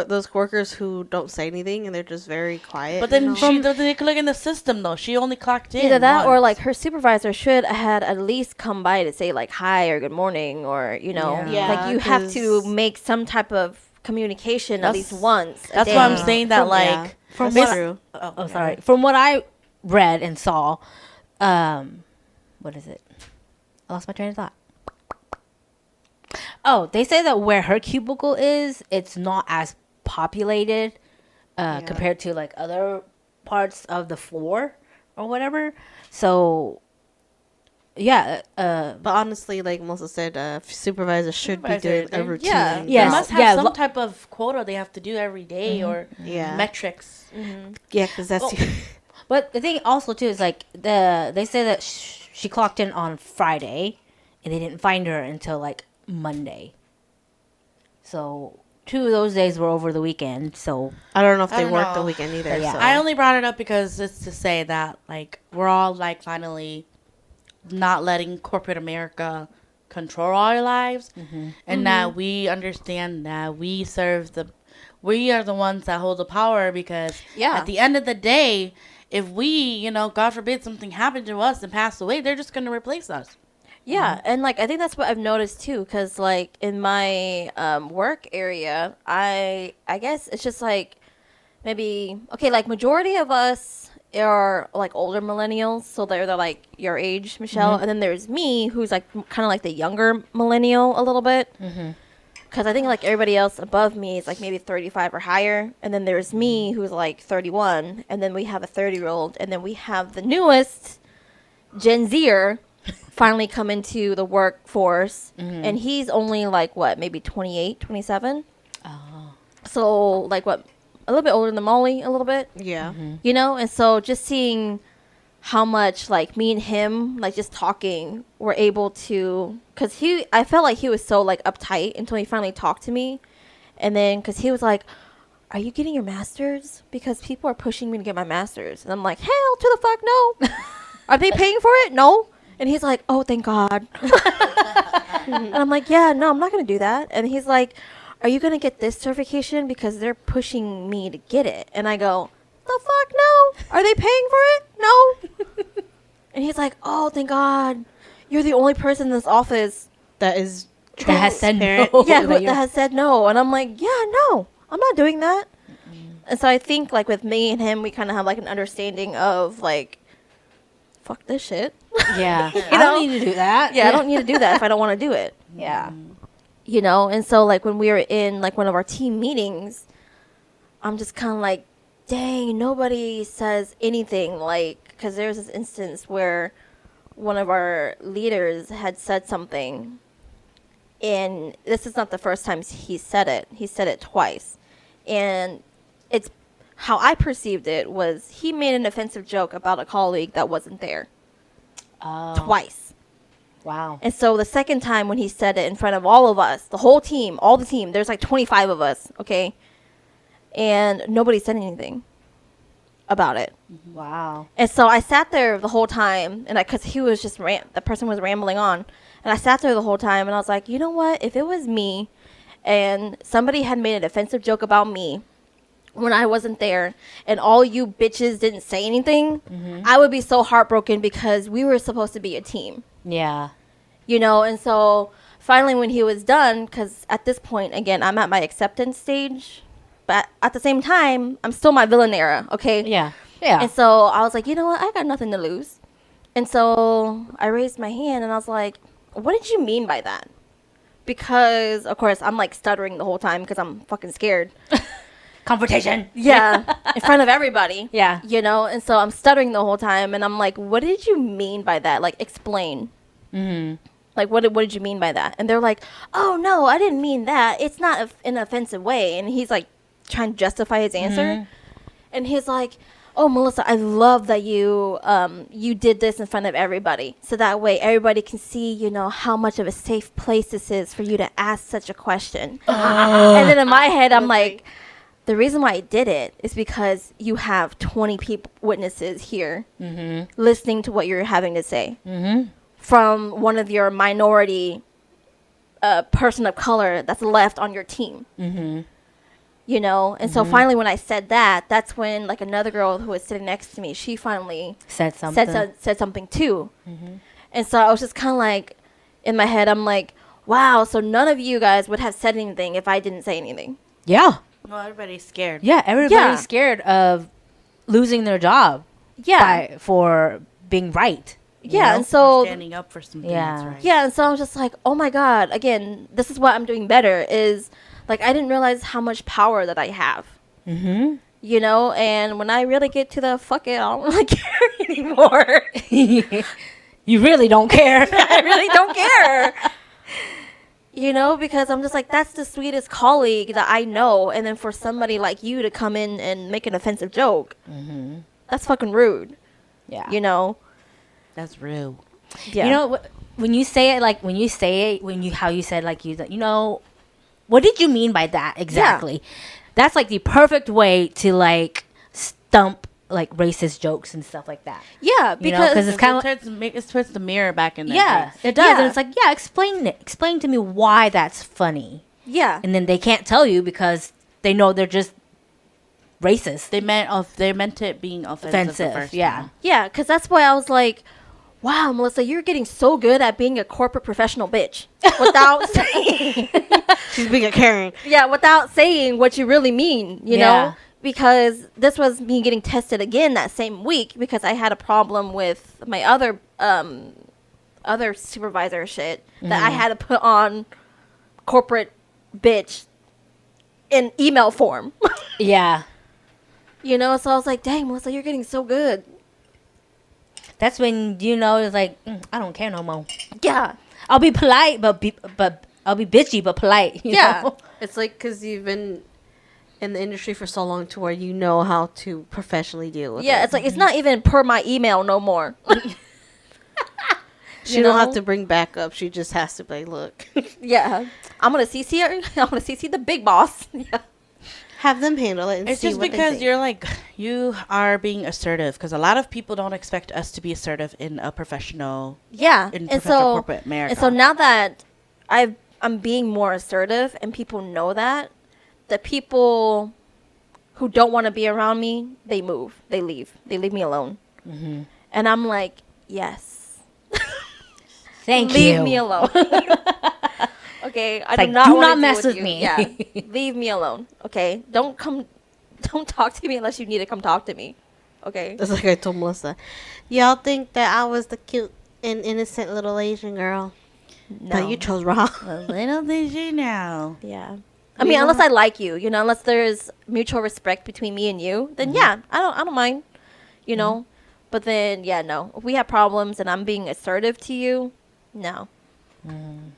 those workers who don't say anything and they're just very quiet. But then they could look in the system though. She only clocked in. Either that or once. like her supervisor should have at least come by to say like hi or good morning, or like you have to make some type of communication at least once. That's why I'm saying that From that's what true. sorry. From what I read and saw, what is it? I lost my train of thought. Oh, they say that where her cubicle is, it's not as populated compared to like other parts of the floor or whatever. So, yeah. But honestly, like Melissa said, supervisors should be doing a routine. yeah. They Yes. must have some type of quota they have to do every day or metrics. Yeah, because that's... But the thing also too is like they say that she clocked in on Friday, and they didn't find her until like Monday. So 2 of those days were over the weekend. So I don't know if I they don't work the know. weekend either. Yeah. So. I only brought it up because it's to say that like we're all like finally not letting corporate America control our lives, and that we understand that we are the ones that hold the power, because at the end of the day, if we, God forbid something happened to us and passed away, they're just going to replace us. Yeah, and like I think that's what I've noticed too, because like in my work area, I guess it's just like maybe okay, like majority of us are like older millennials, so they're like your age, Michelle, and then there's me who's like kind of like the younger millennial a little bit, because I think like everybody else above me is like maybe 35 or higher, and then there's me who's like 31, and then we have a 30-year-old, and then we have the newest Gen Zer finally come into the workforce, and he's only like what, maybe 28, 27. So like what, a little bit older than Molly, a little bit. Yeah. And so just seeing how much like me and him like just talking were able to, because I felt like he was so like uptight until he finally talked to me, and then because he was like, are you getting your master's? Because people are pushing me to get my master's, and I'm like, hell to the fuck no. Are they paying for it? No. And he's like, oh, thank God. And I'm like, yeah, no, I'm not going to do that. And he's like, are you going to get this certification? Because they're pushing me to get it. And I go, the fuck no. Are they paying for it? No. And he's like, oh, thank God. You're the only person in this office That has said no. yeah, that has said no. And I'm like, yeah, no, I'm not doing that. And so I think like with me and him, we kind of have like an understanding of like, fuck this shit. Yeah. I don't need to do that. Yeah, I don't need to do that if I don't want to do it. Yeah. And so like when we were in like one of our team meetings, I'm just kind of like, dang, nobody says anything, like, because there's this instance where one of our leaders had said something, and this is not the first time he said it twice, and it's how I perceived it was he made an offensive joke about a colleague that wasn't there. Twice. Wow. And so the second time when he said it in front of all of us, the whole team, all the team, there's like 25 of us, okay? And nobody said anything about it. Wow. And so I sat there the whole time, and because he was just, the person was rambling on. And I sat there the whole time, and I was like, you know what? If it was me and somebody had made an offensive joke about me when I wasn't there, and all you bitches didn't say anything, I would be so heartbroken because we were supposed to be a team. Yeah. And so finally when he was done, because at this point, again, I'm at my acceptance stage, but at the same time, I'm still my villain era, okay? Yeah. Yeah. And so I was like, you know what? I got nothing to lose. And so I raised my hand, and I was like, what did you mean by that? Because, of course, I'm like stuttering the whole time because I'm fucking scared. Confrontation. Yeah, in front of everybody. Yeah. And so I'm stuttering the whole time, and I'm like, what did you mean by that? Like, explain. Like, what did you mean by that? And they're like, oh, no, I didn't mean that. It's not in an offensive way. And he's like trying to justify his answer. And he's like, oh, Melissa, I love that you did this in front of everybody. So that way everybody can see, how much of a safe place this is for you to ask such a question. And then in my head, I'm like, the reason why I did it is because you have 20 witnesses here listening to what you're having to say from one of your minority person of color that's left on your team. And so finally when I said that, that's when like another girl who was sitting next to me, she finally said something. Said something too. And so I was just kind of like, in my head, I'm like, wow, so none of you guys would have said anything if I didn't say anything. Yeah. Well, everybody's scared. Yeah, everybody's scared of losing their job. Yeah. For being right. Yeah, and so standing up for something Yeah. that's right. yeah, and so I was just like, oh my God, again, this is what I'm doing better is like I didn't realize how much power that I have. And when I really get to the fuck it, I don't really care anymore. You really don't care. I really don't care. Because I'm just like, that's the sweetest colleague that I know. And then for somebody like you to come in and make an offensive joke, that's fucking rude. Yeah. That's rude. Yeah. When you say it, how you said, like, what did you mean by that exactly? Yeah. That's like the perfect way to like stump like racist jokes and stuff like that. Yeah, because it's kind of it puts the mirror back in there. Yeah, it does. Yeah. And it's like, yeah, explain to me why that's funny. Yeah. And then they can't tell you because they know they're just racist. They meant it being offensive. The first yeah. time. Yeah, because that's why I was like, wow, Melissa, you're getting so good at being a corporate professional bitch without saying, She's being a Karen. yeah, without saying what you really mean, you Yeah. know? Because this was me getting tested again that same week because I had a problem with my other supervisor shit that I had to put on corporate bitch in email form. Yeah. You know, so I was like, dang, Melissa, you're getting so good. That's when it's like, I don't care no more. Yeah. I'll be polite, but I'll be bitchy but polite. You Yeah. know? It's like because you've been in the industry for so long to where you know how to professionally deal with it. Yeah, it's like, it's not even per my email no more. She you don't know? have to bring backup. She just has to be like, look. Yeah. I'm going to CC her. I'm going to CC the big boss. Yeah. Have them handle it and It's see just what because they you're like, you are being assertive. Because a lot of people don't expect us to be assertive in a professional, Yeah. in And professional so, corporate America. and so now that I'm being more assertive and people know that, the people who don't want to be around me, they move. They leave. They leave me alone. Mm-hmm. And I'm like, yes. Thank Leave you. me alone. Okay, I like, do not do wanna not deal mess with you. me. Yeah, leave me alone. Okay, don't talk to me unless you need to come talk to me. Okay. It's like I told Melissa. Y'all think that I was the cute and innocent little Asian girl. No, you chose wrong. Well, little did you know. Yeah. I mean, unless I like you, unless there's mutual respect between me and you, then yeah, I don't mind, know. But then yeah, no. If we have problems and I'm being assertive to you, no.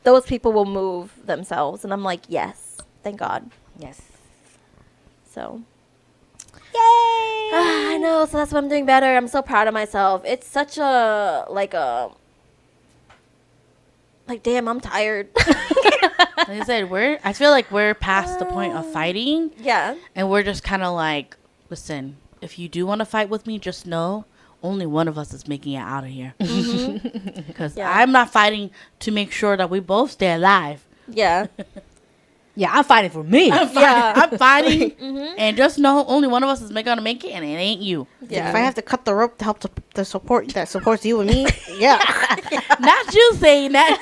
Those people will move themselves, and I'm like, yes, thank God. Yes. So. Yay! I know, so that's what I'm doing better. I'm so proud of myself. It's such a like damn, I'm tired. Like I said, I feel like we're past the point of fighting, Yeah. and we're just kind of like, listen, if you do want to fight with me, just know only one of us is making it out of here. Because Yeah. I'm not fighting to make sure that we both stay alive. Yeah. Yeah, I'm fighting for me. I'm fighting, and just know only one of us is gonna make it, and it ain't you. Yeah. If I have to cut the rope to help the support that supports you and me, yeah. Not you saying that.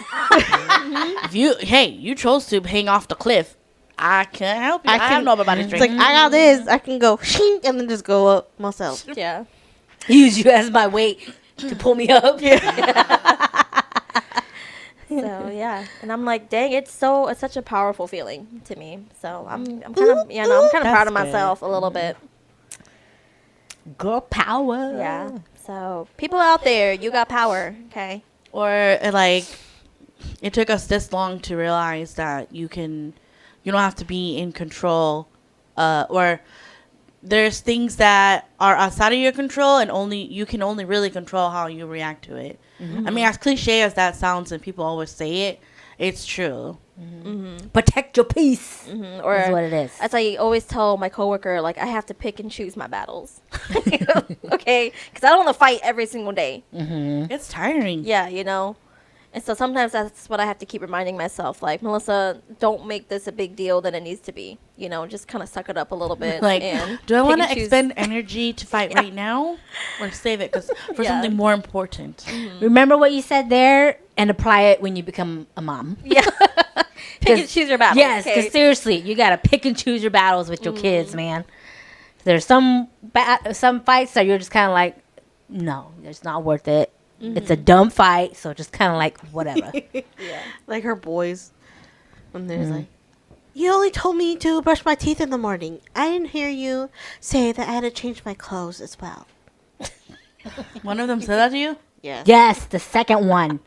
If you chose to hang off the cliff, I can't help you. I don't know about It's strength. like I got this. I can go shink and then just go up myself. Yeah. Use you as my weight to pull me up. So yeah, and I'm like, dang, it's such a powerful feeling to me. So I'm kind of I'm kind of proud That's of myself a little bit. Girl power. Yeah. So people out there, you got power, okay? Or like, it took us this long to realize that you don't have to be in control, or there's things that are outside of your control, and you can only really control how you react to it. I mean, as cliche as that sounds, and people always say it, it's true. Protect your peace. Or Is what it is. as I always tell my coworker, like I have to pick and choose my battles, okay? Because I don't want to fight every single day. It's tiring. Yeah, And so sometimes that's what I have to keep reminding myself. Like, Melissa, don't make this a big deal than it needs to be. Just kind of suck it up a little bit. Like, and do I pick want to and choose. expend energy to fight right now, or save it for Yeah. something more important? Remember what you said there and apply it when you become a mom. Yeah. Pick and choose your battles. Yes, because okay? seriously, you got to pick and choose your battles with your kids, man. There's some fights that you're just kind of like, no, it's not worth it. It's a dumb fight, so just kind of like, whatever. Yeah. Like her boys. When there's like, you only told me to brush my teeth in the morning. I didn't hear you say that I had to change my clothes as well. One of them said that to you? Yeah. Yes, the second one.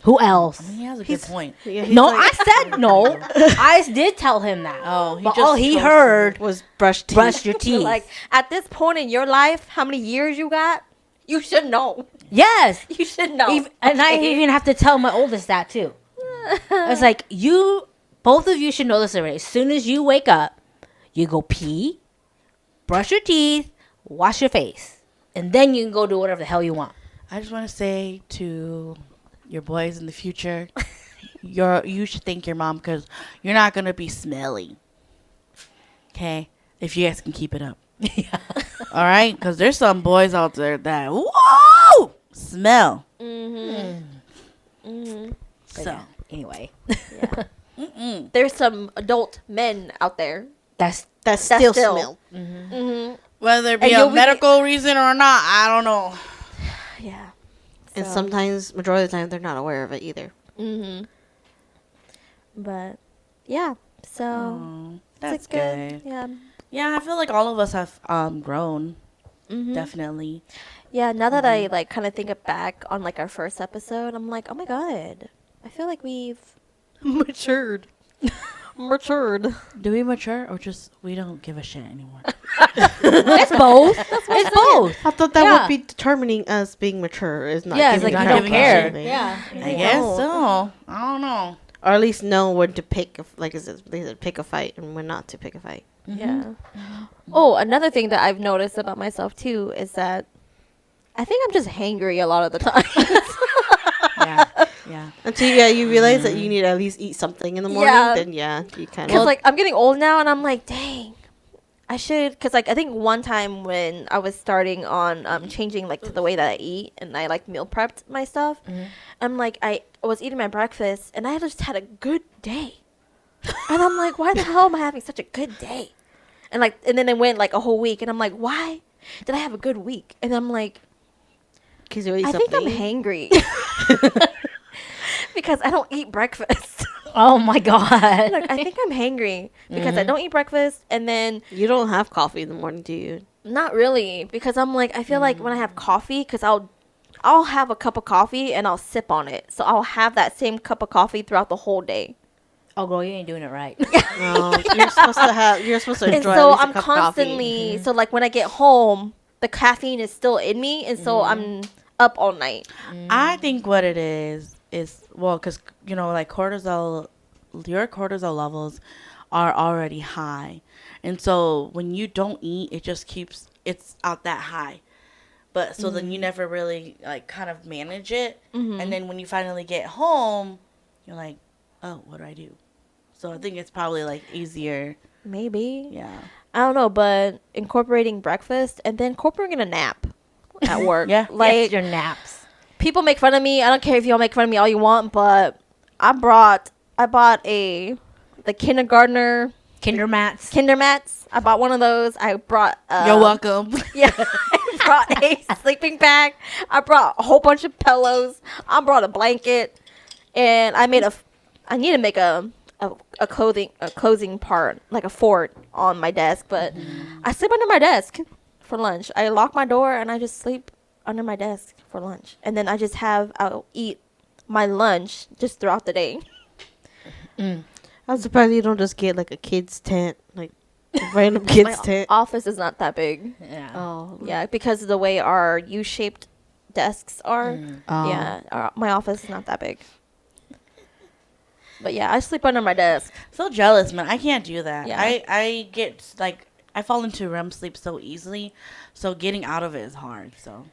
Who else? He has a good point. Yeah, No, I said no. I did tell him that. Oh, he but just all he chose to heard was brush teeth. brush your So, teeth. like, at this point in your life, how many years you got? You should know. Yes. You should know. And I okay? even have to tell my oldest that too. It's like, both of you should know this already. As soon as you wake up, you go pee, brush your teeth, wash your face, and then you can go do whatever the hell you want. I just want to say to your boys in the future, you should thank your mom because you're not going to be smelly. Okay? If you guys can keep it up. All right, because there's some boys out there that whoa smell. So Anyway, There's some adult men out there. that's That still still- smell. whether it be And a you'll be- medical reason or not, I don't know. Yeah. And So- sometimes, majority of the time, they're not aware of it either. But yeah, so Oh, that's it's good. good. Yeah. Yeah, I feel like all of us have grown. Mm-hmm. Definitely. Yeah, now that I like kind of think it back on like our first episode, I'm like, oh my god, I feel like we've Matured. matured. Do we mature or just we don't give a shit anymore? it's both. It's both. I thought that Yeah. would be determining us being mature. Is not Yeah, it's giving like a you crap don't about care. anything. Yeah. I guess Oh. so. I don't know. Or at least know when to pick, like is it, they said pick a fight and when not to pick a fight. Yeah. Oh, another thing that I've noticed about myself too is that I think I'm just hangry a lot of the time. Yeah. Yeah. Until you realize that you need to at least eat something in the morning, Yeah. then you kind Because of like I'm getting old now, and I'm like, dang, I should. Because like I think one time when I was starting on changing like to the way that I eat, and I like meal prepped my stuff, I'm like I was eating my breakfast, and I just had a good day, and I'm like, why the hell am I having such a good day? And like, and then it went like a whole week, and I'm like, why did I have a good week? And I'm like, because you eat I think something. I'm hangry because I don't eat breakfast. Oh my god. Like, I think I'm hangry because I don't eat breakfast, and then You don't have coffee in the morning, do you? not really, because I'm like I feel like when I have coffee, because I'll have a cup of coffee and I'll sip on it, so I'll have that same cup of coffee throughout the whole day, Oh, girl, you ain't doing it right. No, you're supposed to have. You're supposed to and enjoy. so at least a I'm cup of coffee. constantly so like when I get home, the caffeine is still in me, and so I'm up all night. I think what it is well, because like cortisol, your cortisol levels are already high, and so when you don't eat, it just keeps it's out that high. But so then you never really like kind of manage it, and then when you finally get home, you're like, oh, what do I do? So I think it's probably like easier. Maybe Yeah. I don't know, but incorporating breakfast and then incorporating a nap at work, Yeah. like Your naps. people make fun of me. I don't care if y'all make fun of me all you want, but I bought the kindergartner Kinder mats. kinder mats. I bought one of those. I brought You're welcome. yeah, I brought a sleeping bag. I brought a whole bunch of pillows. I brought a blanket, and I need to make a closing part, like a fort on my desk, but I sleep under my desk for lunch. I lock my door and I just sleep under my desk for lunch, and then I'll eat my lunch just throughout the day. I'm surprised you don't just get like a kid's tent, like a random kid's My tent. office is not that big. Yeah. Oh, Yeah, because of the way our U-shaped desks are. Oh. Yeah, my office is not that big. But yeah, I sleep under my desk. So jealous, man. I can't do that. Yeah. I get like I fall into REM sleep so easily, so getting out of it is hard. So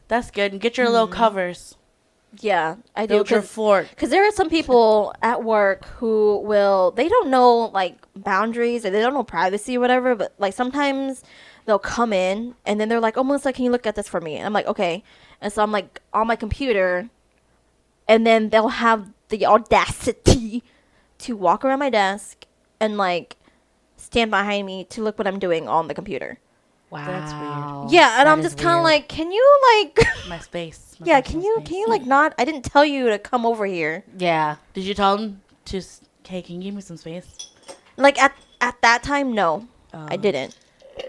that's good. And get your little covers. Yeah, I do. Build your fort. Because there are some people at work who they don't know like boundaries, or they don't know privacy or whatever, but like sometimes they'll come in and then they're like, almost like, can you look at this for me? And I'm like, okay. And so I'm like on my computer, and then they'll have the audacity to walk around my desk and like stand behind me to look what I'm doing on the computer. Wow. That's weird. Yeah, and That I'm is just kind of weird. like, can you like, My space. My yeah, personal can you space. like not? I didn't tell you to come over here. Yeah. Did you tell them to? Hey, can you give me some space? Like at that time, no, I didn't.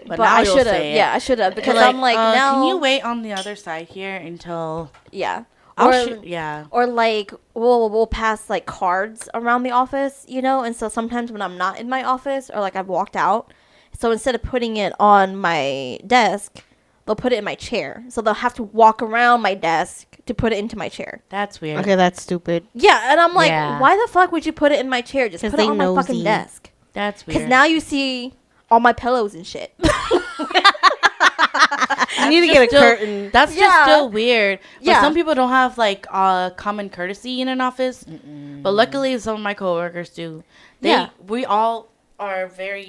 But, But now I you'll should have. say it. Yeah, I should have, because Like, I'm like now. Can you wait on the other side here until? Yeah. Yeah. Or like we'll pass like cards around the office, and so sometimes when I'm not in my office or like I've walked out, so instead of putting it on my desk, they'll put it in my chair. So they'll have to walk around my desk to put it into my chair. That's weird. Okay, that's stupid. Yeah, and I'm like, Yeah. why the fuck would you put it in my chair? Just 'Cause put it they on my fucking nosy. desk. That's weird. Because now you see all my pillows and shit. You need to get a curtain. That's just Yeah. still weird. But Yeah. some people don't have like common courtesy in an office. But luckily, some of my coworkers do. Yeah. We all are very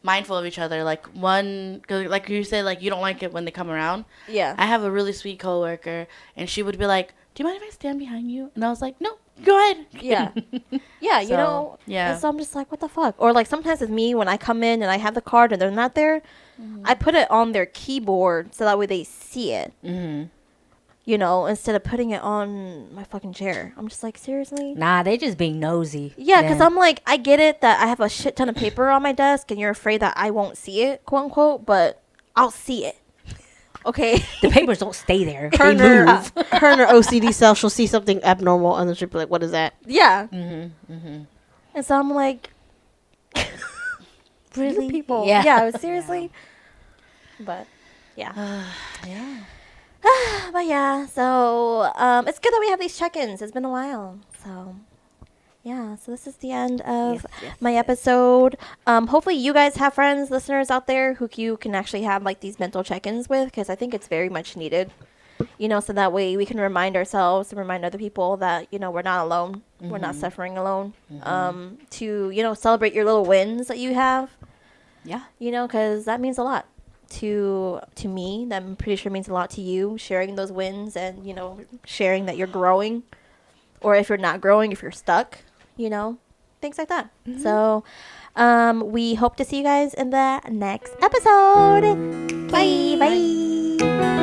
mindful of each other. Like one, cause like you said, like you don't like it when they come around. Yeah. I have a really sweet coworker, and she would be like, "Do you mind if I stand behind you?" And I was like, "No, go ahead." Yeah. Yeah, you So, know. yeah. And so I'm just like, what the fuck? Or like sometimes with me when I come in and I have the card and they're not there, I put it on their keyboard so that way they see it. Mm-hmm. You know, instead of putting it on my fucking chair. I'm just like, seriously? Nah, they just being nosy. Yeah, because then. I'm like, I get it that I have a shit ton of paper on my desk and you're afraid that I won't see it, quote unquote, but I'll see it. Okay? The papers don't stay there. Her They and move. her and her OCD self, she'll see something abnormal and then she'll be like, what is that? Yeah. Mm-hmm. Mm-hmm. And so I'm like, really? people. Yeah. Yeah. Yeah, seriously? But, yeah. Yeah. But yeah, so it's good that we have these check-ins. It's been a while. So, yeah. So this is the end of my episode. Hopefully you guys have friends, listeners out there who you can actually have like these mental check-ins with, because I think it's very much needed. You know, so that way we can remind ourselves and remind other people that, you know, we're not alone. We're not suffering alone. To, you know, celebrate your little wins that you have. Yeah. You know, because that means a lot to me. That I'm pretty sure means a lot to you, sharing those wins and, you know, sharing that you're growing. Or if you're not growing, if you're stuck, you know, things like that. So we hope to see you guys in the next episode. Bye. Bye.